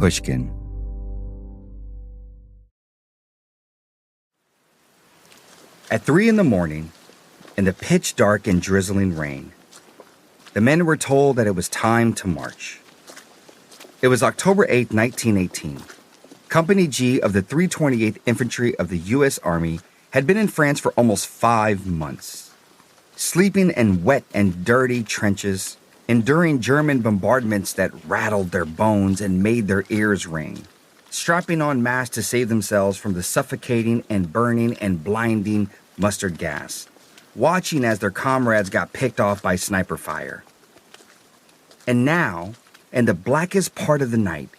Pushkin. At 3 a.m, in the pitch dark and drizzling rain, the men were told that it was time to march. It was October 8, 1918. Company G of the 328th Infantry of the U.S. Army had been in France for almost 5 months, sleeping in wet and dirty trenches, enduring German bombardments that rattled their bones and made their ears ring, strapping on masks to save themselves from the suffocating and burning and blinding mustard gas, watching as their comrades got picked off by sniper fire. And now, in the blackest part of the night,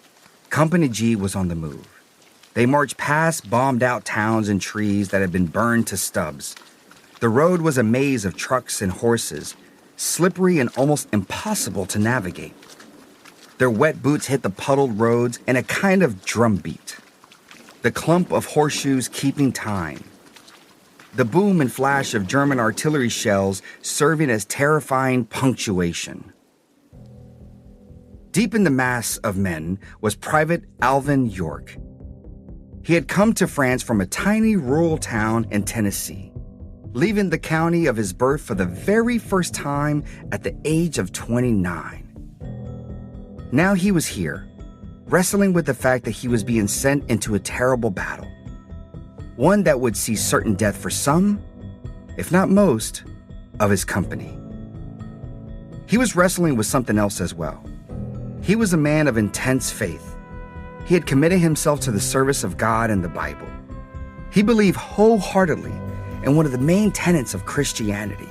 Company G was on the move. They marched past bombed-out towns and trees that had been burned to stubs. The road was a maze of trucks and horses, slippery and almost impossible to navigate. Their wet boots hit the puddled roads in a kind of drum beat, the clump of horseshoes keeping time, the boom and flash of German artillery shells serving as terrifying punctuation. Deep in the mass of men was Private Alvin York. He had come to France from a tiny rural town in Tennessee, leaving the county of his birth for the very first time at the age of 29. Now he was here, wrestling with the fact that he was being sent into a terrible battle, one that would see certain death for some, if not most, of his company. He was wrestling with something else as well. He was a man of intense faith. He had committed himself to the service of God and the Bible. He believed wholeheartedly in one of the main tenets of Christianity: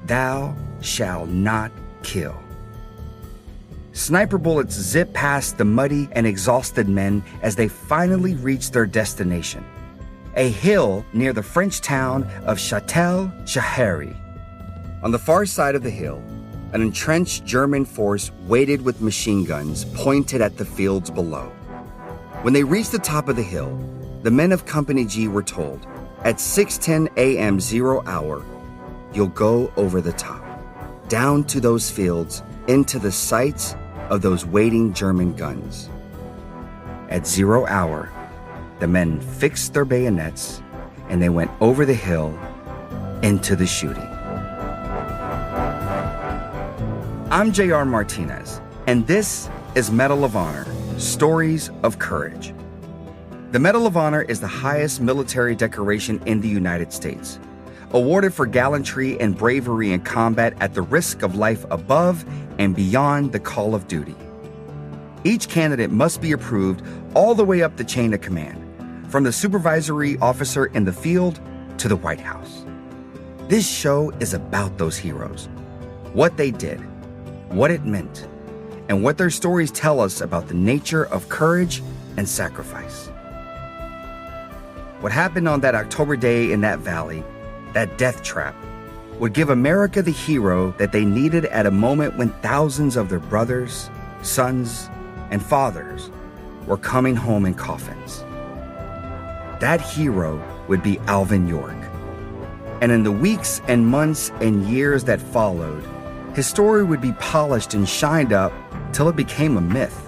thou shalt not kill. Sniper bullets zipped past the muddy and exhausted men as they finally reached their destination, a hill near the French town of Châtel-Chehery. On the far side of the hill, an entrenched German force waited with machine guns pointed at the fields below. When they reached the top of the hill, the men of Company G were told, at 6:10 a.m. 0 hour, you'll go over the top, down to those fields, into the sights of those waiting German guns. At 0 hour, the men fixed their bayonets and they went over the hill into the shooting. I'm J.R. Martinez, and this is Medal of Honor, Stories of Courage. The Medal of Honor is the highest military decoration in the United States, awarded for gallantry and bravery in combat at the risk of life above and beyond the call of duty. Each candidate must be approved all the way up the chain of command, from the supervisory officer in the field to the White House. This show is about those heroes, what they did, what it meant, and what their stories tell us about the nature of courage and sacrifice. What happened on that October day in that valley, that death trap, would give America the hero that they needed at a moment when thousands of their brothers, sons, and fathers were coming home in coffins. That hero would be Alvin York. And in the weeks and months and years that followed, his story would be polished and shined up till it became a myth.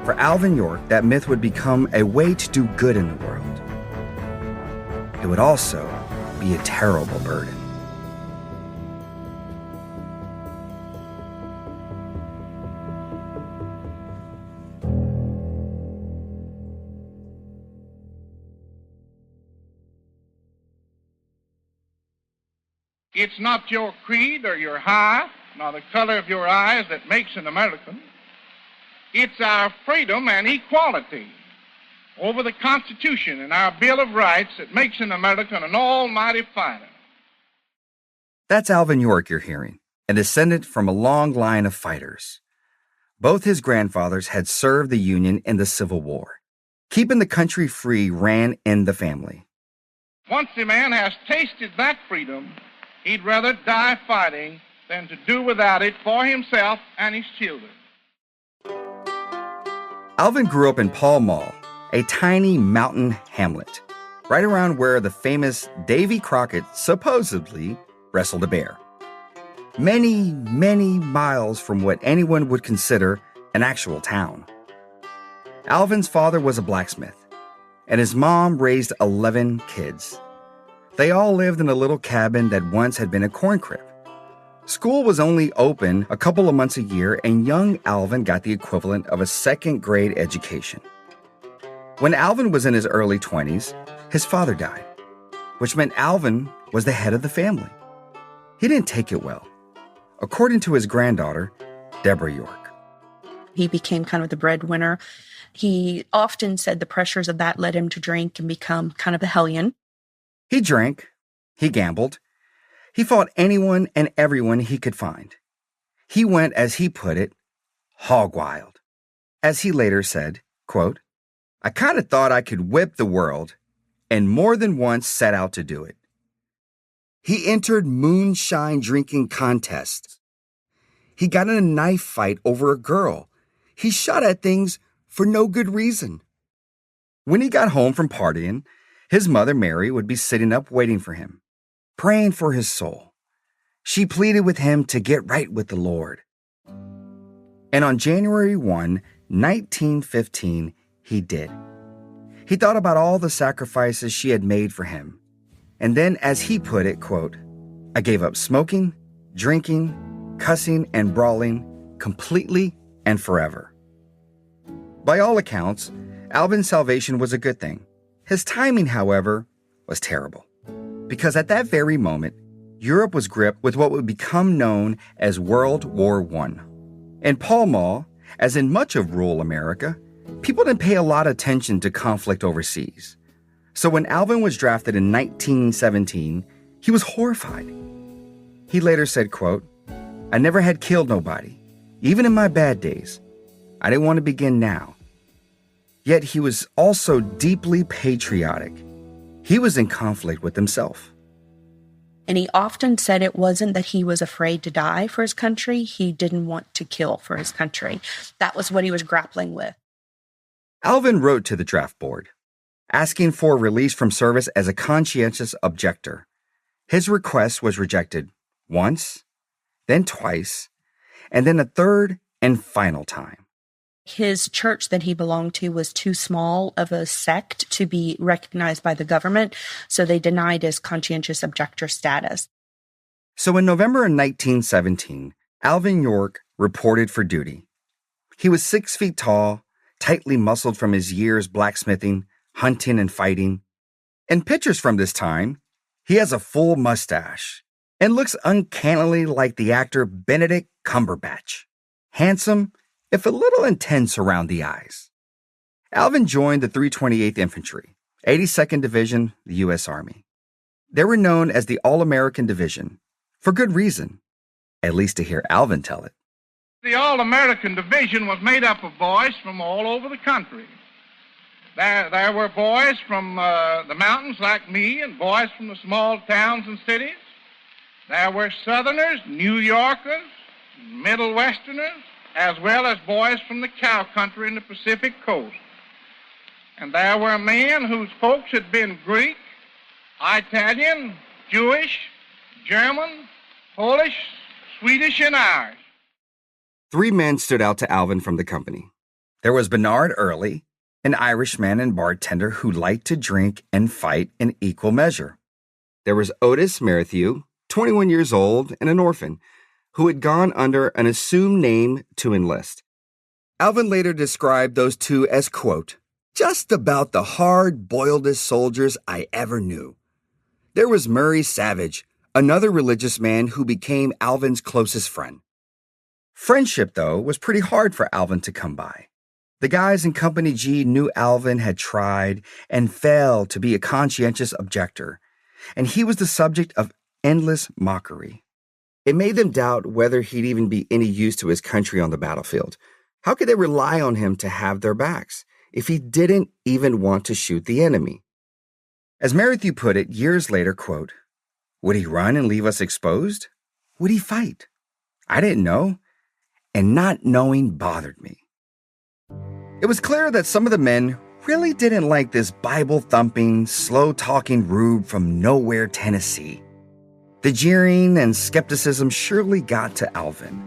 For Alvin York, that myth would become a way to do good in the world. It would also be a terrible burden. It's not your creed or your height, nor the color of your eyes that makes an American. It's our freedom and equality over the Constitution and our Bill of Rights that makes an American an almighty fighter. That's Alvin York you're hearing, a descendant from a long line of fighters. Both his grandfathers had served the Union in the Civil War. Keeping the country free ran in the family. Once a man has tasted that freedom, he'd rather die fighting than to do without it for himself and his children. Alvin grew up in Pall Mall, a tiny mountain hamlet, right around where the famous Davy Crockett supposedly wrestled a bear. Many, many miles from what anyone would consider an actual town. Alvin's father was a blacksmith, and his mom raised 11 kids. They all lived in a little cabin that once had been a corn crib. School was only open a couple of months a year, and young Alvin got the equivalent of a second-grade education. When Alvin was in his early 20s, his father died, which meant Alvin was the head of the family. He didn't take it well, according to his granddaughter, Deborah York. He became kind of the breadwinner. He often said the pressures of that led him to drink and become kind of a hellion. He drank, he gambled, he fought anyone and everyone he could find. He went, as he put it, hog wild. As he later said, quote, "I kind of thought I could whip the world, and more than once set out to do it." He entered moonshine drinking contests. He got in a knife fight over a girl. He shot at things for no good reason. When he got home from partying, his mother, Mary, would be sitting up waiting for him, praying for his soul. She pleaded with him to get right with the Lord. And on January 1, 1915, he did. He thought about all the sacrifices she had made for him. And then, as he put it, quote, "I gave up smoking, drinking, cussing, and brawling completely and forever." By all accounts, Alvin's salvation was a good thing. His timing, however, was terrible. Because at that very moment, Europe was gripped with what would become known as World War I. In Pall Mall, as in much of rural America, people didn't pay a lot of attention to conflict overseas. So when Alvin was drafted in 1917, he was horrified. He later said, quote, "I never had killed nobody, even in my bad days. I didn't want to begin now." Yet he was also deeply patriotic. He was in conflict with himself. And he often said it wasn't that he was afraid to die for his country. He didn't want to kill for his country. That was what he was grappling with. Alvin wrote to the draft board, asking for release from service as a conscientious objector. His request was rejected once, then twice, and then a third and final time. His church that he belonged to was too small of a sect to be recognized by the government, so they denied his conscientious objector status. So in November of 1917, Alvin York reported for duty. He was 6 feet tall, tightly muscled from his years blacksmithing, hunting, and fighting. In pictures from this time, he has a full mustache and looks uncannily like the actor Benedict Cumberbatch. Handsome, if a little intense around the eyes. Alvin joined the 328th Infantry, 82nd Division, the U.S. Army. They were known as the All-American Division, for good reason, at least to hear Alvin tell it. The All-American Division was made up of boys from all over the country. There were boys from the mountains like me and boys from the small towns and cities. There were Southerners, New Yorkers, Middle Westerners, as well as boys from the cow country and the Pacific coast. And there were men whose folks had been Greek, Italian, Jewish, German, Polish, Swedish, and Irish. 3 men stood out to Alvin from the company. There was Bernard Early, an Irishman and bartender who liked to drink and fight in equal measure. There was Otis Merrithew, 21 years old and an orphan, who had gone under an assumed name to enlist. Alvin later described those two as, quote, "just about the hard-boiledest soldiers I ever knew." There was Murray Savage, another religious man who became Alvin's closest friend. Friendship, though, was pretty hard for Alvin to come by. The guys in Company G knew Alvin had tried and failed to be a conscientious objector, and he was the subject of endless mockery. It made them doubt whether he'd even be any use to his country on the battlefield. How could they rely on him to have their backs if he didn't even want to shoot the enemy? As Merrithew put it years later, quote, "Would he run and leave us exposed? Would he fight? I didn't know, and not knowing bothered me." It was clear that some of the men really didn't like this Bible-thumping, slow-talking rube from nowhere, Tennessee. The jeering and skepticism surely got to Alvin.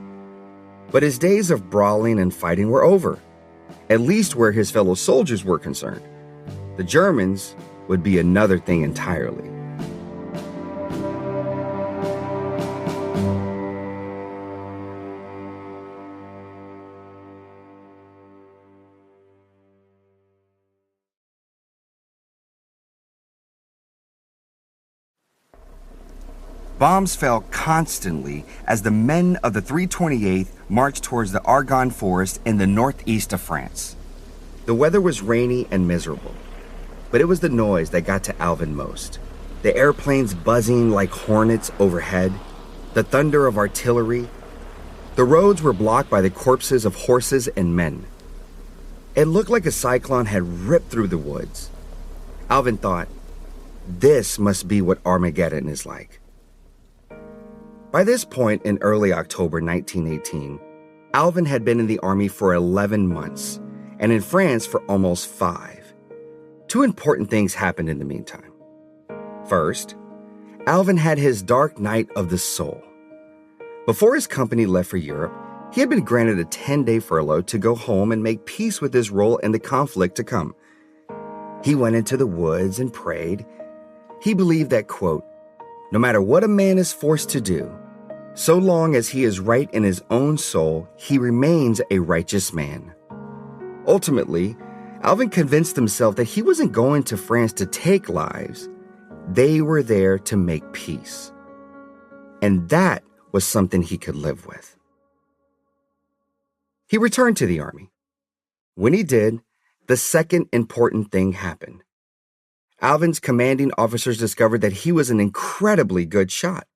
But his days of brawling and fighting were over. at least where his fellow soldiers were concerned. The Germans would be another thing entirely. Bombs fell constantly as the men of the 328th marched towards the Argonne Forest in the northeast of France. The weather was rainy and miserable, but it was the noise that got to Alvin most. The airplanes buzzing like hornets overhead, the thunder of artillery. The roads were blocked by the corpses of horses and men. It looked like a cyclone had ripped through the woods. Alvin thought, this must be what Armageddon is like. By this point in early October 1918, Alvin had been in the army for 11 months and in France for almost 5. 2 important things happened in the meantime. First, Alvin had his dark night of the soul. Before his company left for Europe, he had been granted a 10-day furlough to go home and make peace with his role in the conflict to come. He went into the woods and prayed. He believed that, quote, no matter what a man is forced to do, so long as he is right in his own soul, he remains a righteous man. Ultimately, Alvin convinced himself that he wasn't going to France to take lives. They were there to make peace. And that was something he could live with. He returned to the army. When he did, the second important thing happened. Alvin's commanding officers discovered that he was an incredibly good shot.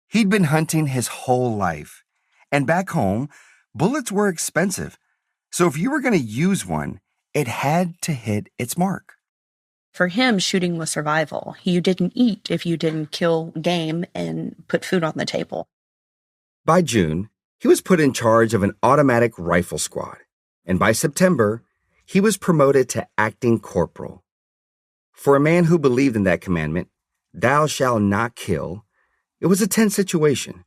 He'd been hunting his whole life, and back home, bullets were expensive. So if you were going to use one, it had to hit its mark. For him, shooting was survival. You didn't eat if you didn't kill game and put food on the table. By June, he was put in charge of an automatic rifle squad, and by September, he was promoted to acting corporal. For a man who believed in that commandment, thou shalt not kill, it was a tense situation.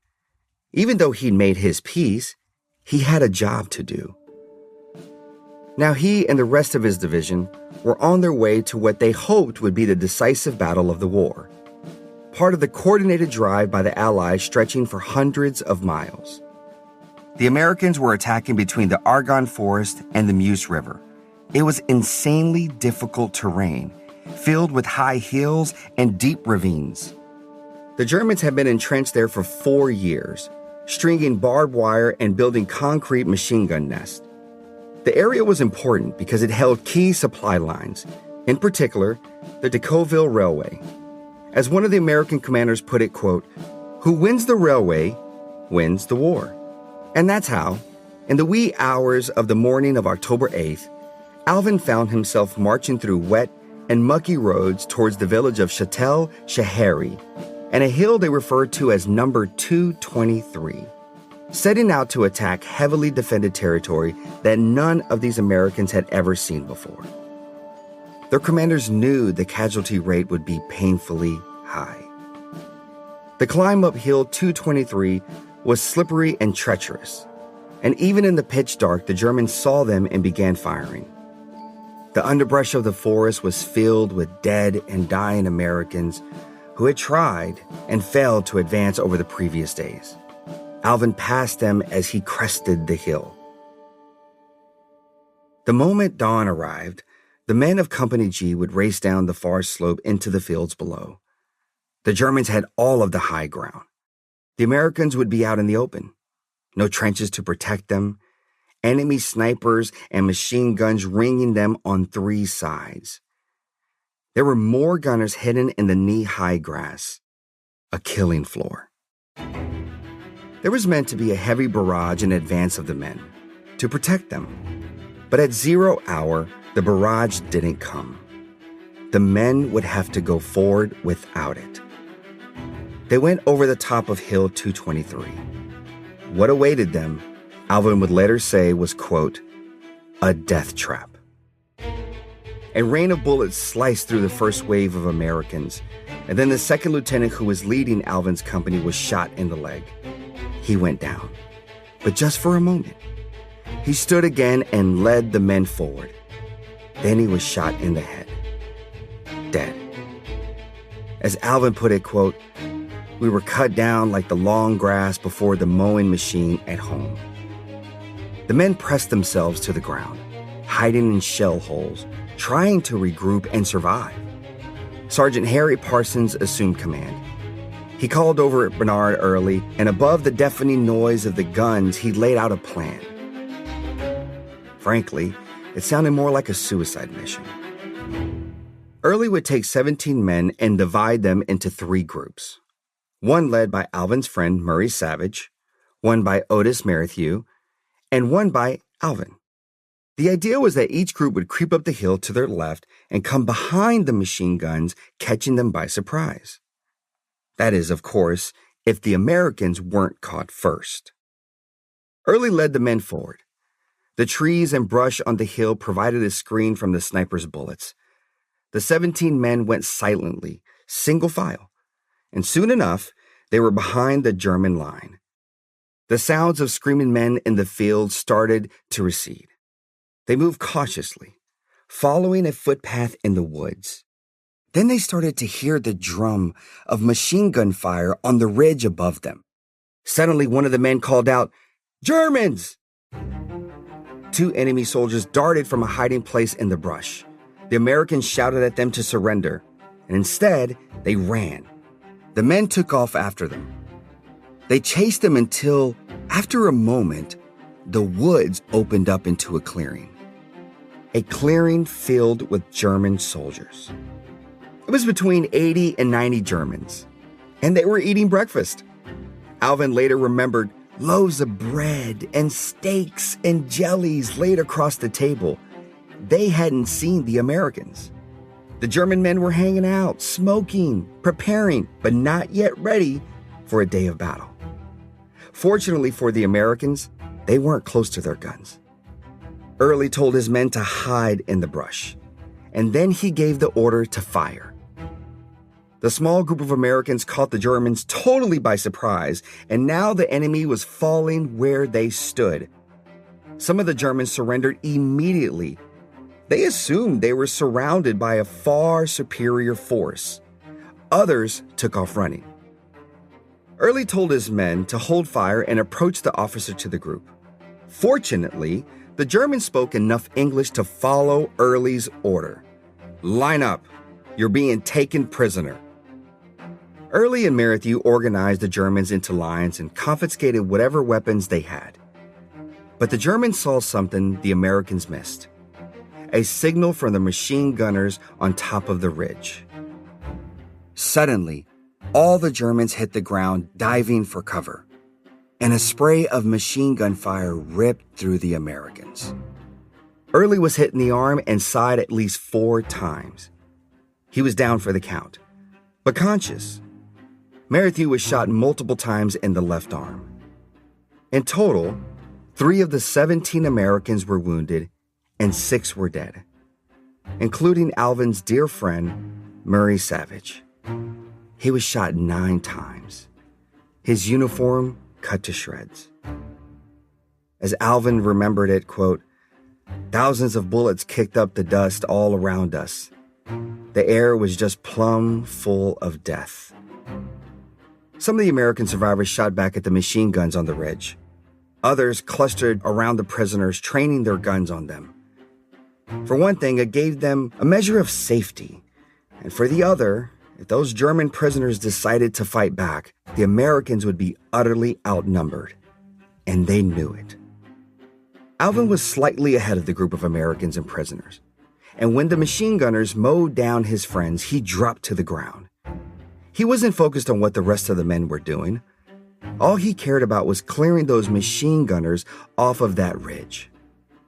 Even though he'd made his peace, he had a job to do. Now he and the rest of his division were on their way to what they hoped would be the decisive battle of the war, part of the coordinated drive by the Allies stretching for hundreds of miles. The Americans were attacking between the Argonne Forest and the Meuse River. It was insanely difficult terrain, filled with high hills and deep ravines. The Germans had been entrenched there for 4 years, stringing barbed wire and building concrete machine gun nests. The area was important because it held key supply lines, in particular, the Decauville Railway. As one of the American commanders put it, quote, who wins the railway wins the war. And that's how, in the wee hours of the morning of October 8th, Alvin found himself marching through wet and mucky roads towards the village of Châtel-Chehery, and a hill they referred to as number 223, setting out to attack heavily defended territory that none of these Americans had ever seen before. Their commanders knew the casualty rate would be painfully high. The climb up Hill 223 was slippery and treacherous, and even in the pitch dark, the Germans saw them and began firing. The underbrush of the forest was filled with dead and dying Americans who had tried and failed to advance over the previous days. Alvin passed them as he crested the hill. The moment dawn arrived, the men of Company G would race down the far slope into the fields below. The Germans had all of the high ground. The Americans would be out in the open. No trenches to protect them. Enemy snipers and machine guns ringing them on 3 sides. There were more gunners hidden in the knee-high grass. A killing floor. There was meant to be a heavy barrage in advance of the men, to protect them. But at 0 hour, the barrage didn't come. The men would have to go forward without it. They went over the top of Hill 223. What awaited them, Alvin would later say, was, quote, a death trap. A rain of bullets sliced through the first wave of Americans, and then the second lieutenant who was leading Alvin's company was shot in the leg. He went down, but just for a moment. He stood again and led the men forward. Then he was shot in the head, dead. As Alvin put it, quote, "We were cut down like the long grass before the mowing machine at home." The men pressed themselves to the ground, hiding in shell holes, trying to regroup and survive. Sergeant Harry Parsons assumed command. He called over at Bernard Early, and above the deafening noise of the guns, he laid out a plan. Frankly, it sounded more like a suicide mission. Early would take 17 men and divide them into 3 groups. One led by Alvin's friend Murray Savage, one by Otis Merrithew, and one by Alvin. The idea was that each group would creep up the hill to their left and come behind the machine guns, catching them by surprise. That is, of course, if the Americans weren't caught first. Early led the men forward. The trees and brush on the hill provided a screen from the snipers' bullets. The 17 men went silently, single file, and soon enough, they were behind the German line. The sounds of screaming men in the field started to recede. They moved cautiously, following a footpath in the woods. Then they started to hear the drum of machine gun fire on the ridge above them. Suddenly, one of the men called out, "Germans!" 2 enemy soldiers darted from a hiding place in the brush. The Americans shouted at them to surrender, and instead, they ran. The men took off after them. They chased them until, after a moment, the woods opened up into a clearing. A clearing filled with German soldiers. It was between 80 and 90 Germans, and they were eating breakfast. Alvin later remembered loaves of bread and steaks and jellies laid across the table. They hadn't seen the Americans. The German men were hanging out, smoking, preparing, but not yet ready for a day of battle. Fortunately for the Americans, they weren't close to their guns. Early told his men to hide in the brush, and then he gave the order to fire. The small group of Americans caught the Germans totally by surprise, and now the enemy was falling where they stood. Some of the Germans surrendered immediately. They assumed they were surrounded by a far superior force. Others took off running. Early told his men to hold fire and approach the officer to the group. Fortunately, the Germans spoke enough English to follow Early's order. "Line up. You're being taken prisoner." Early and Merrithew organized the Germans into lines and confiscated whatever weapons they had. But the Germans saw something the Americans missed: a signal from the machine gunners on top of the ridge. Suddenly, all the Germans hit the ground, diving for cover, and a spray of machine gun fire ripped through the Americans. Early was hit in the arm and side at least 4 times. He was down for the count, but conscious. Merrithew was shot multiple times in the left arm. In total, 3 of the 17 Americans were wounded and 6 were dead, including Alvin's dear friend, Murray Savage. He was shot 9 times, his uniform cut to shreds. As Alvin remembered it, quote, "Thousands of bullets kicked up the dust all around us. The air was just plumb full of death." Some of the American survivors shot back at the machine guns on the ridge. Others clustered around the prisoners, training their guns on them. For one thing, it gave them a measure of safety. And for the other, if those German prisoners decided to fight back, the Americans would be utterly outnumbered. And they knew it. Alvin was slightly ahead of the group of Americans and prisoners. And when the machine gunners mowed down his friends, he dropped to the ground. He wasn't focused on what the rest of the men were doing. All he cared about was clearing those machine gunners off of that ridge.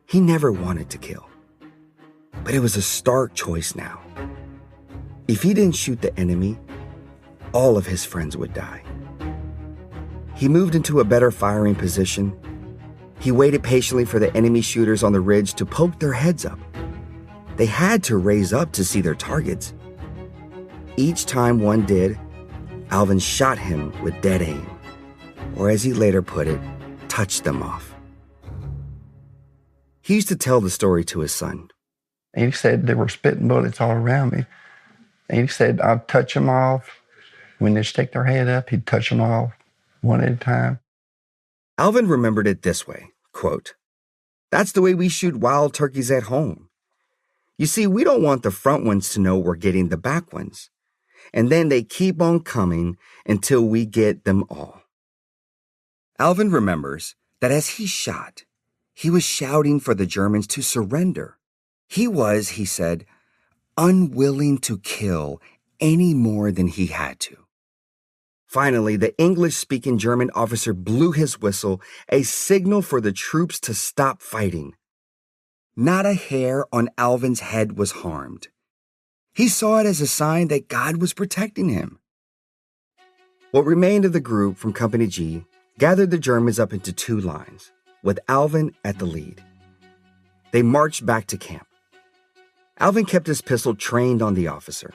He never wanted to kill. But it was a stark choice now. If he didn't shoot the enemy, all of his friends would die. He moved into a better firing position. He waited patiently for the enemy shooters on the ridge to poke their heads up. They had to raise up to see their targets. Each time one did, Alvin shot him with dead aim, or as he later put it, touched them off. He used to tell the story to his son. He said there were spitting bullets all around me. And he said I'd touch them off. When they stick their head up, he'd touch them off one at a time. Alvin remembered it this way, quote, "That's the way we shoot wild turkeys at home. You see, we don't want the front ones to know we're getting the back ones. And then they keep on coming until we get them all." Alvin remembers that as he shot, he was shouting for the Germans to surrender. He was, he said, unwilling to kill any more than he had to. Finally, the English-speaking German officer blew his whistle, a signal for the troops to stop fighting. Not a hair on Alvin's head was harmed. He saw it as a sign that God was protecting him. What remained of the group from Company G gathered the Germans up into two lines, with Alvin at the lead. They marched back to camp. Alvin kept his pistol trained on the officer.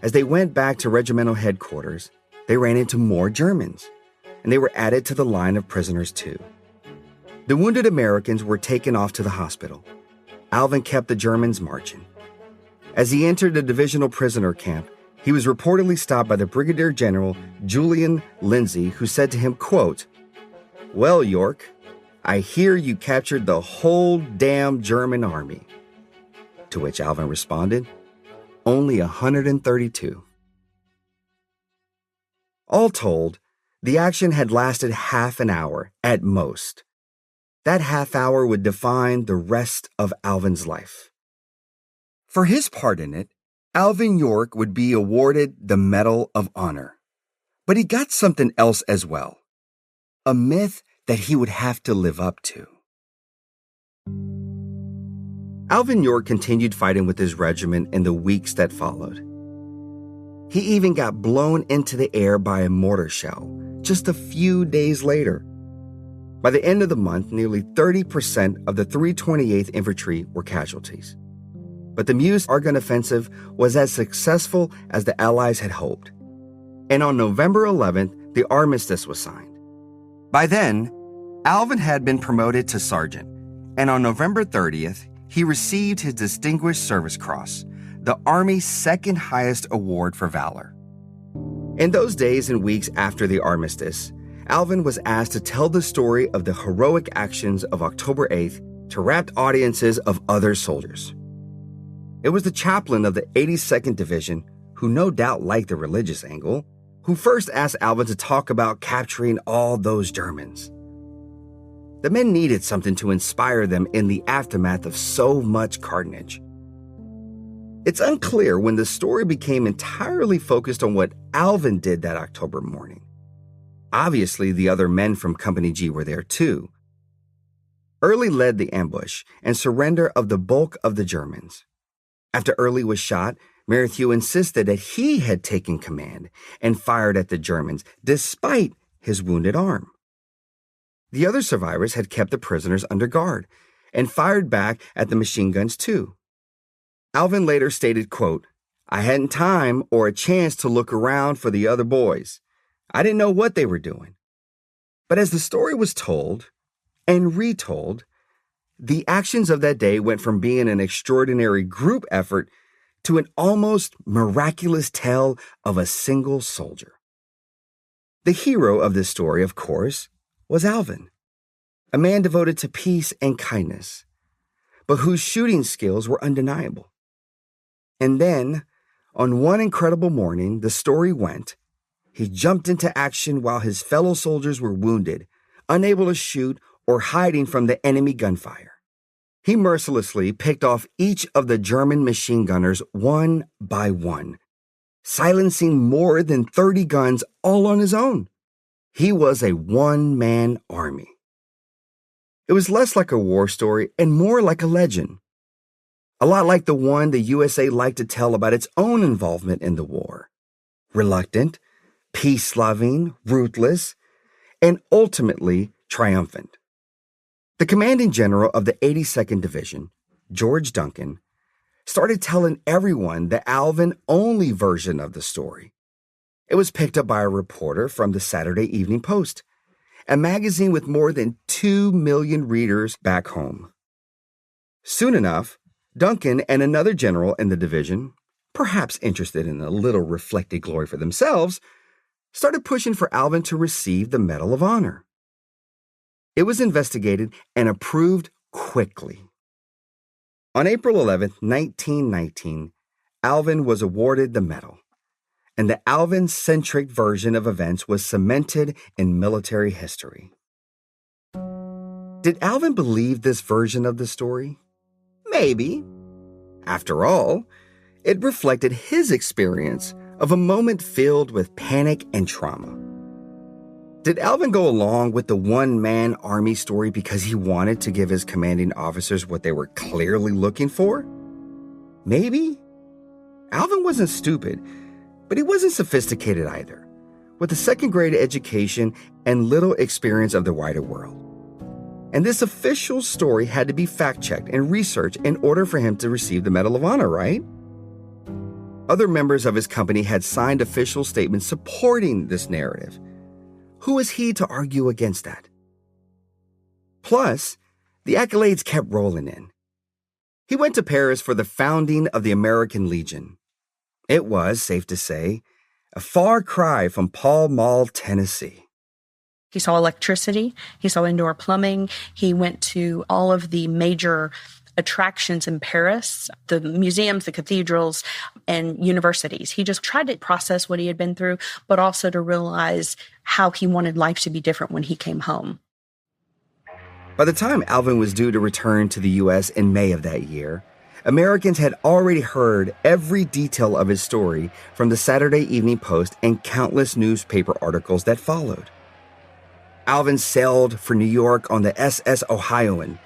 As they went back to regimental headquarters, they ran into more Germans, and they were added to the line of prisoners too. The wounded Americans were taken off to the hospital. Alvin kept the Germans marching. As he entered the divisional prisoner camp, he was reportedly stopped by the Brigadier General Julian Lindsay, who said to him, quote, "Well, York, I hear you captured the whole damn German army." To which Alvin responded, "Only 132. All told, the action had lasted half an hour at most. That half hour would define the rest of Alvin's life. For his part in it, Alvin York would be awarded the Medal of Honor. But he got something else as well, a myth that he would have to live up to. Alvin York continued fighting with his regiment in the weeks that followed. He even got blown into the air by a mortar shell just a few days later. By the end of the month, nearly 30% of the 328th Infantry were casualties. But the Meuse-Argonne offensive was as successful as the Allies had hoped. And on November 11th, the armistice was signed. By then, Alvin had been promoted to sergeant, and on November 30th, he received his Distinguished Service Cross, the Army's second highest award for valor. In those days and weeks after the armistice, Alvin was asked to tell the story of the heroic actions of October 8th to rapt audiences of other soldiers. It was the chaplain of the 82nd Division, who no doubt liked the religious angle, who first asked Alvin to talk about capturing all those Germans. The men needed something to inspire them in the aftermath of so much carnage. It's unclear when the story became entirely focused on what Alvin did that October morning. Obviously, the other men from Company G were there too. Early led the ambush and surrender of the bulk of the Germans. After Early was shot, Merrithew insisted that he had taken command and fired at the Germans despite his wounded arm. The other survivors had kept the prisoners under guard and fired back at the machine guns too. Alvin later stated, quote, "I hadn't time or a chance to look around for the other boys. I didn't know what they were doing." But as the story was told and retold, the actions of that day went from being an extraordinary group effort to an almost miraculous tale of a single soldier. The hero of this story, of course, was Alvin, a man devoted to peace and kindness, but whose shooting skills were undeniable. And then, on one incredible morning, the story went, he jumped into action while his fellow soldiers were wounded, unable to shoot or hiding from the enemy gunfire. He mercilessly picked off each of the German machine gunners one by one, silencing more than 30 guns all on his own. He was a one-man army. It was less like a war story and more like a legend. A lot like the one the USA liked to tell about its own involvement in the war. Reluctant, peace-loving, ruthless, and ultimately triumphant. The commanding general of the 82nd Division, George Duncan, started telling everyone the Alvin-only version of the story. It was picked up by a reporter from the Saturday Evening Post, a magazine with more than 2 million readers back home. Soon enough, Duncan and another general in the division, perhaps interested in a little reflected glory for themselves, started pushing for Alvin to receive the Medal of Honor. It was investigated and approved quickly. On April 11, 1919, Alvin was awarded the medal, and the Alvin-centric version of events was cemented in military history. Did Alvin believe this version of the story? Maybe. After all, it reflected his experience of a moment filled with panic and trauma. Did Alvin go along with the one-man army story because he wanted to give his commanding officers what they were clearly looking for? Maybe. Alvin wasn't stupid, but he wasn't sophisticated either, with a second-grade education and little experience of the wider world. And this official story had to be fact-checked and researched in order for him to receive the Medal of Honor, right? Other members of his company had signed official statements supporting this narrative. Who was he to argue against that? Plus, the accolades kept rolling in. He went to Paris for the founding of the American Legion. It was, safe to say, a far cry from Pall Mall, Tennessee. He saw electricity. He saw indoor plumbing. He went to all of the major attractions in Paris, the museums, the cathedrals, and universities. He just tried to process what he had been through, but also to realize how he wanted life to be different when he came home. By the time Alvin was due to return to the U.S. in May of that year, Americans had already heard every detail of his story from the Saturday Evening Post and countless newspaper articles that followed. Alvin sailed for New York on the SS Ohioan.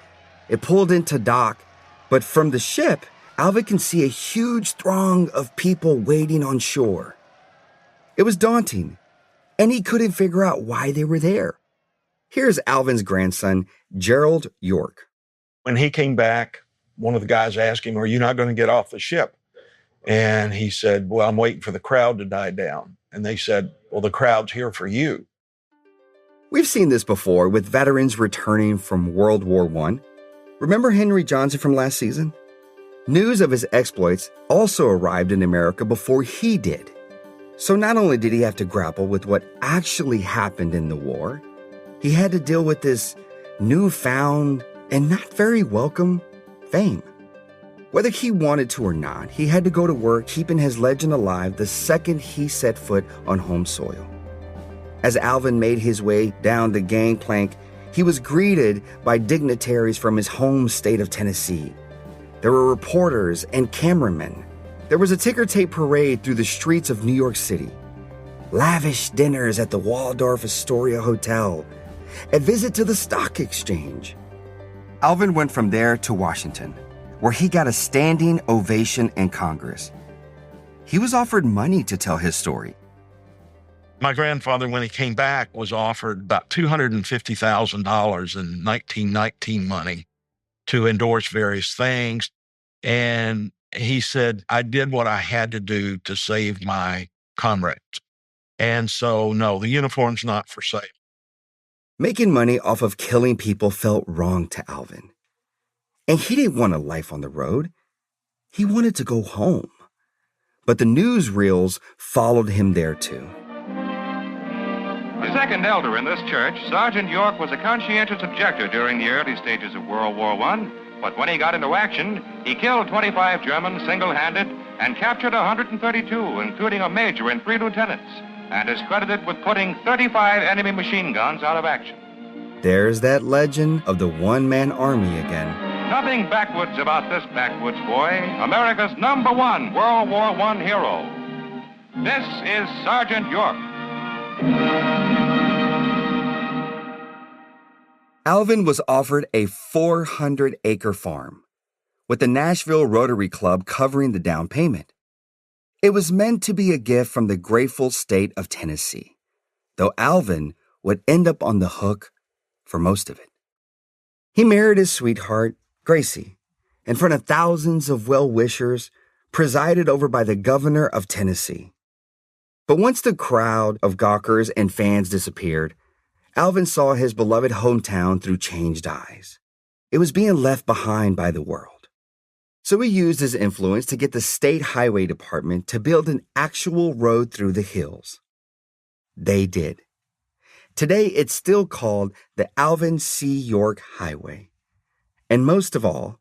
It pulled into dock, but from the ship, Alvin can see a huge throng of people waiting on shore. It was daunting, and he couldn't figure out why they were there. Here's Alvin's grandson, Gerald York. When he came back, one of the guys asked him, "Are you not going to get off the ship?" And he said, "Well, I'm waiting for the crowd to die down." And they said, "Well, the crowd's here for you." We've seen this before with veterans returning from World War I. Remember Henry Johnson from last season? News of his exploits also arrived in America before he did. So not only did he have to grapple with what actually happened in the war, he had to deal with this newfound and not very welcome fame. Whether he wanted to or not, he had to go to work keeping his legend alive the second he set foot on home soil. As Alvin made his way down the gangplank, he was greeted by dignitaries from his home state of Tennessee. There were reporters and cameramen. There was a ticker tape parade through the streets of New York City. Lavish dinners at the Waldorf Astoria Hotel. A visit to the stock exchange. Alvin went from there to Washington, where he got a standing ovation in Congress. He was offered money to tell his story. My grandfather, when he came back, was offered about $250,000 in 1919 money to endorse various things. And he said, "I did what I had to do to save my comrades." And so, no, the uniform's not for sale. Making money off of killing people felt wrong to Alvin. And he didn't want a life on the road. He wanted to go home. But the newsreels followed him there too. The second elder in this church, Sergeant York, was a conscientious objector during the early stages of World War I, but when he got into action, he killed 25 Germans single-handed and captured 132, including a major and 3 lieutenants, and is credited with putting 35 enemy machine guns out of action. There's that legend of the one-man army again. Nothing backwoods about this backwoods boy, America's #1 World War I hero. This is Sergeant York. Alvin was offered a 400-acre farm, with the Nashville Rotary Club covering the down payment. It was meant to be a gift from the grateful state of Tennessee, though Alvin would end up on the hook for most of it. He married his sweetheart, Gracie, in front of thousands of well-wishers, presided over by the governor of Tennessee. But once the crowd of gawkers and fans disappeared, Alvin saw his beloved hometown through changed eyes. It was being left behind by the world. So he used his influence to get the state highway department to build an actual road through the hills. They did. Today, it's still called the Alvin C. York Highway. And most of all,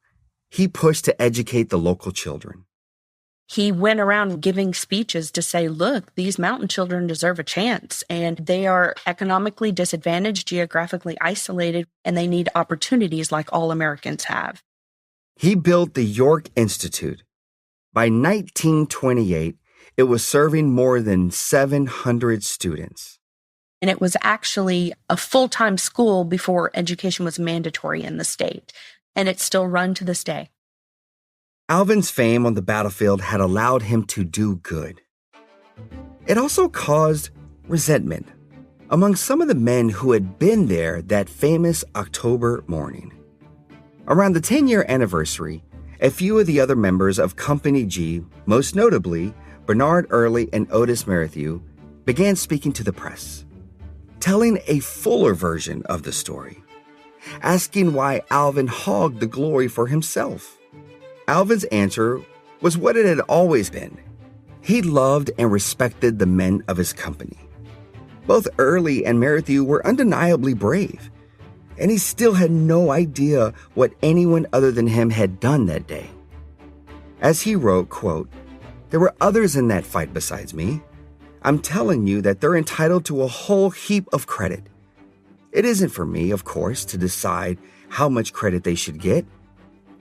he pushed to educate the local children. He went around giving speeches to say, look, these mountain children deserve a chance, and they are economically disadvantaged, geographically isolated, and they need opportunities like all Americans have. He built the York Institute. By 1928, it was serving more than 700 students. And it was actually a full-time school before education was mandatory in the state, and it's still run to this day. Alvin's fame on the battlefield had allowed him to do good. It also caused resentment among some of the men who had been there that famous October morning. Around the 10-year anniversary, a few of the other members of Company G, most notably Bernard Early and Otis Merrithew, began speaking to the press, telling a fuller version of the story, asking why Alvin hogged the glory for himself. Alvin's answer was what it had always been. He loved and respected the men of his company. Both Early and Merrithew were undeniably brave, and he still had no idea what anyone other than him had done that day. As he wrote, quote, "There were others in that fight besides me. I'm telling you that they're entitled to a whole heap of credit. It isn't for me, of course, to decide how much credit they should get.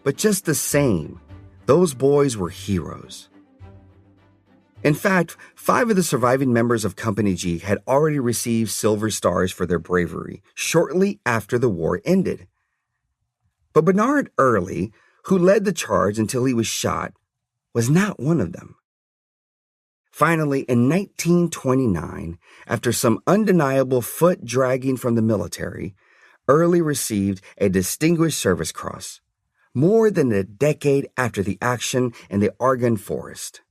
But just the same, those boys were heroes." In fact, 5 of the surviving members of Company G had already received Silver Stars for their bravery shortly after the war ended. But Bernard Early, who led the charge until he was shot, was not one of them. Finally, in 1929, after some undeniable foot dragging from the military, Early received a Distinguished Service Cross, more than a decade after the action in the Argonne Forest.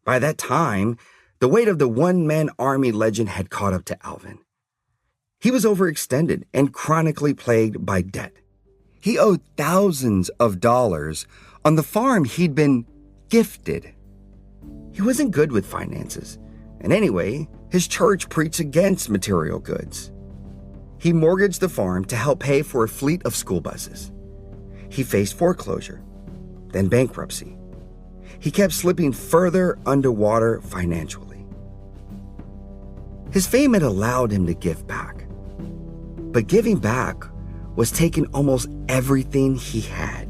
By that time, the weight of the one-man army legend had caught up to Alvin. He was overextended and chronically plagued by debt. He owed thousands of dollars on the farm he'd been gifted. He wasn't good with finances, and anyway, his church preached against material goods. He mortgaged the farm to help pay for a fleet of school buses. He faced foreclosure, then bankruptcy. He kept slipping further underwater financially. His fame had allowed him to give back. But giving back was taking almost everything he had.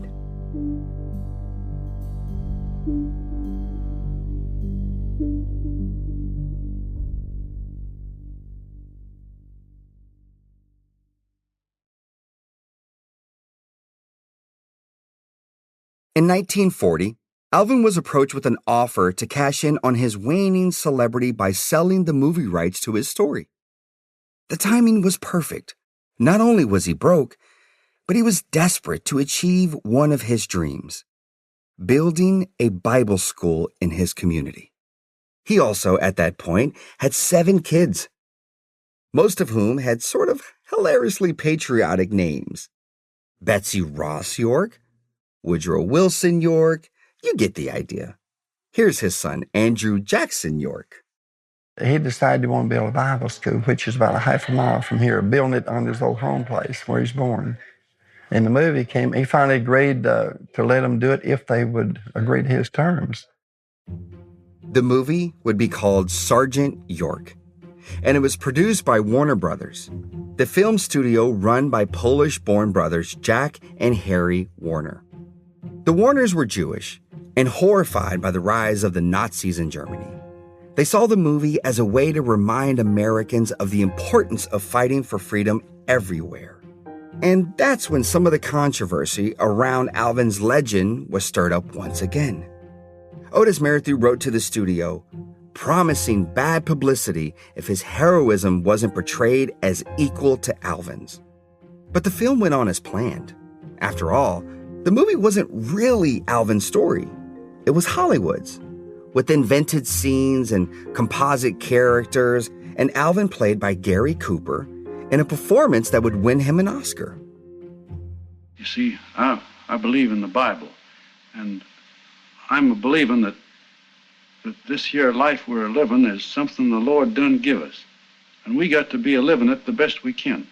In 1940, Alvin was approached with an offer to cash in on his waning celebrity by selling the movie rights to his story. The timing was perfect. Not only was he broke, but he was desperate to achieve one of his dreams: building a Bible school in his community. He also, at that point, had 7 kids, most of whom had sort of hilariously patriotic names. Betsy Ross York, Woodrow Wilson York, you get the idea. Here's his son, Andrew Jackson York. He decided he wanted to build a Bible school, which is about a half a mile from here, building it on his old home place where he's born. And the movie came, he finally agreed to let them do it if they would agree to his terms. The movie would be called Sergeant York, and it was produced by Warner Brothers, the film studio run by Polish-born brothers Jack and Harry Warner. The Warners were Jewish and horrified by the rise of the Nazis in Germany. They saw the movie as a way to remind Americans of the importance of fighting for freedom everywhere. And that's when some of the controversy around Alvin's legend was stirred up once again. Otis Merrithew wrote to the studio, promising bad publicity if his heroism wasn't portrayed as equal to Alvin's. But the film went on as planned. After all, the movie wasn't really Alvin's story. It was Hollywood's, with invented scenes and composite characters, and Alvin played by Gary Cooper in a performance that would win him an Oscar. You see, I believe in the Bible, and I'm a believing that this here life we're living is something the Lord done give us, and we got to be a living it the best we can.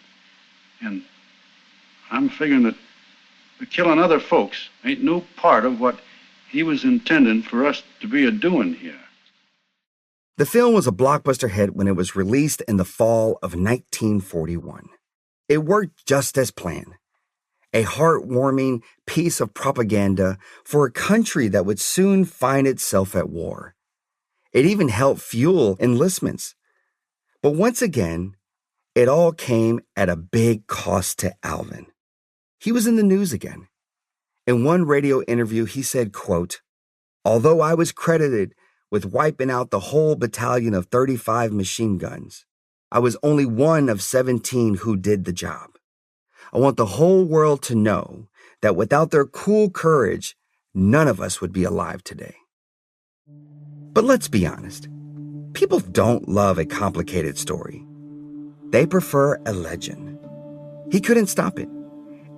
And I'm figuring that killing other folks ain't no part of what he was intending for us to be a-doing here. The film was a blockbuster hit when it was released in the fall of 1941. It worked just as planned. A heartwarming piece of propaganda for a country that would soon find itself at war. It even helped fuel enlistments. But once again, it all came at a big cost to Alvin. He was in the news again. In one radio interview, he said, quote, "Although I was credited with wiping out the whole battalion of 35 machine guns, I was only one of 17 who did the job. I want the whole world to know that without their cool courage, none of us would be alive today." But let's be honest, people don't love a complicated story. They prefer a legend. He couldn't stop it,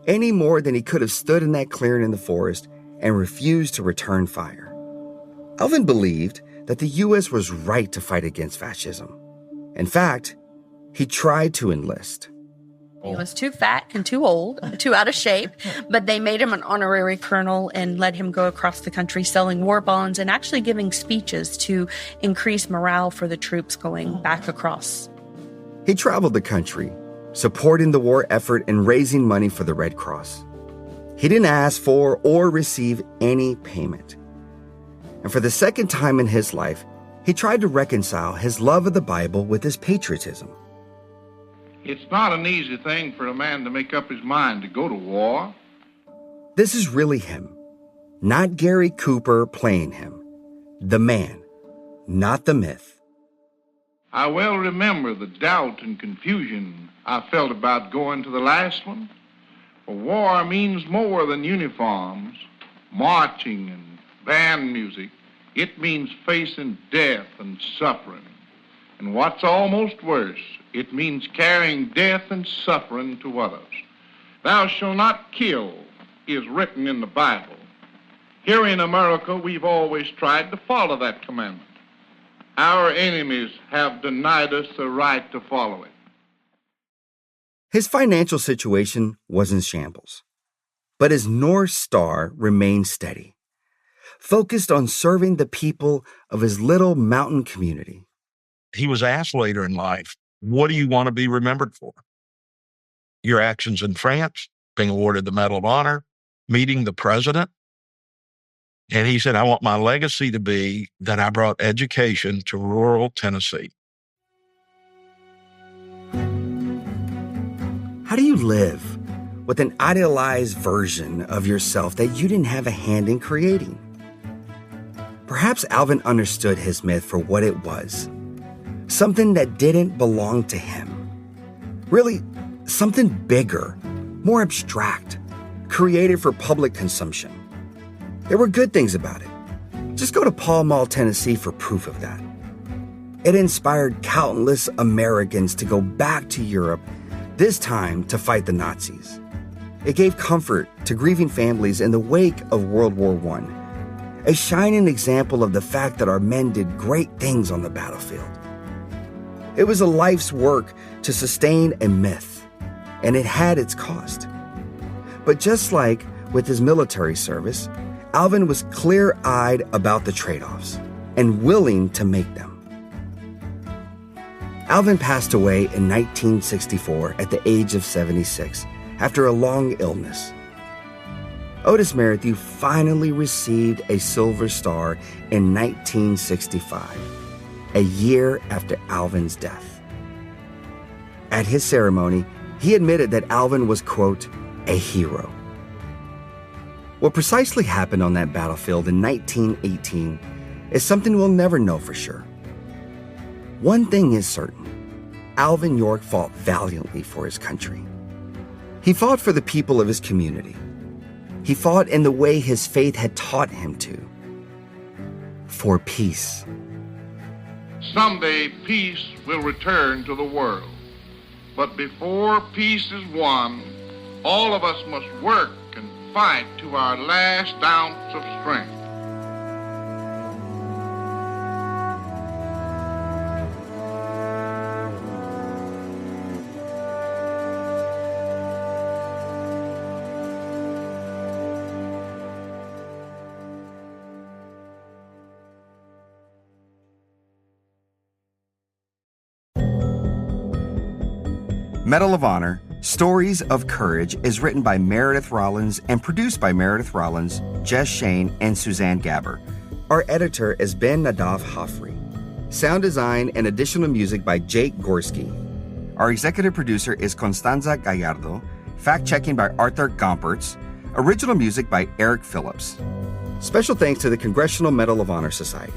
any more than he could have stood in that clearing in the forest and refused to return fire. Alvin believed that the U.S. was right to fight against fascism. In fact, he tried to enlist. He was too fat and too old, too out of shape, but they made him an honorary colonel and let him go across the country selling war bonds and actually giving speeches to increase morale for the troops going back across. He traveled the country, supporting the war effort and raising money for the Red Cross. He didn't ask for or receive any payment. And for the second time in his life, he tried to reconcile his love of the Bible with his patriotism. It's not an easy thing for a man to make up his mind to go to war. This is really him, not Gary Cooper playing him. The man, not the myth. I well remember the doubt and confusion I felt about going to the last one. For war means more than uniforms, marching and band music. It means facing death and suffering. And what's almost worse, it means carrying death and suffering to others. Thou shalt not kill is written in the Bible. Here in America, we've always tried to follow that commandment. Our enemies have denied us the right to follow it. His financial situation was in shambles, but his North Star remained steady, focused on serving the people of his little mountain community. He was asked later in life, what do you want to be remembered for? Your actions in France, being awarded the Medal of Honor, meeting the president. And he said, I want my legacy to be that I brought education to rural Tennessee. How do you live with an idealized version of yourself that you didn't have a hand in creating? Perhaps Alvin understood his myth for what it was. Something that didn't belong to him. Really, something bigger, more abstract, created for public consumption. There were good things about it. Just go to Pall Mall, Tennessee for proof of that. It inspired countless Americans to go back to Europe, this time to fight the Nazis. It gave comfort to grieving families in the wake of World War I, a shining example of the fact that our men did great things on the battlefield. It was a life's work to sustain a myth, and it had its cost. But just like with his military service, Alvin was clear-eyed about the trade-offs and willing to make them. Alvin passed away in 1964 at the age of 76 after a long illness. Otis Merrithew finally received a Silver Star in 1965. A year after Alvin's death. At his ceremony, he admitted that Alvin was, quote, a hero. What precisely happened on that battlefield in 1918 is something we'll never know for sure. One thing is certain, Alvin York fought valiantly for his country. He fought for the people of his community. He fought in the way his faith had taught him to. For peace. Someday peace will return to the world. But before peace is won, all of us must work fight to our last ounce of strength. Medal of Honor, Stories of Courage is written by Meredith Rollins and produced by Meredith Rollins, Jess Shane, and Suzanne Gabber. Our editor is Ben Nadav Hafri. Sound design and additional music by Jake Gorski. Our executive producer is Constanza Gallardo. Fact-checking by Arthur Gompertz. Original music by Eric Phillips. Special thanks to the Congressional Medal of Honor Society,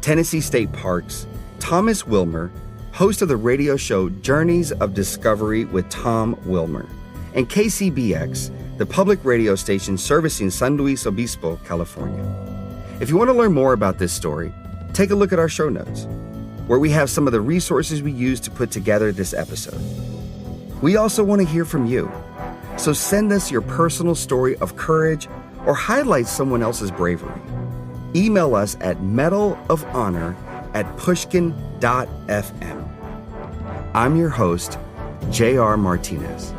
Tennessee State Parks, Thomas Wilmer, host of the radio show Journeys of Discovery with Tom Wilmer, and KCBX, the public radio station servicing San Luis Obispo, California. If you want to learn more about this story, take a look at our show notes, where we have some of the resources we used to put together this episode. We also want to hear from you, so send us your personal story of courage or highlight someone else's bravery. Email us at medalofhonor@pushkin.fm. I'm your host, J.R. Martinez.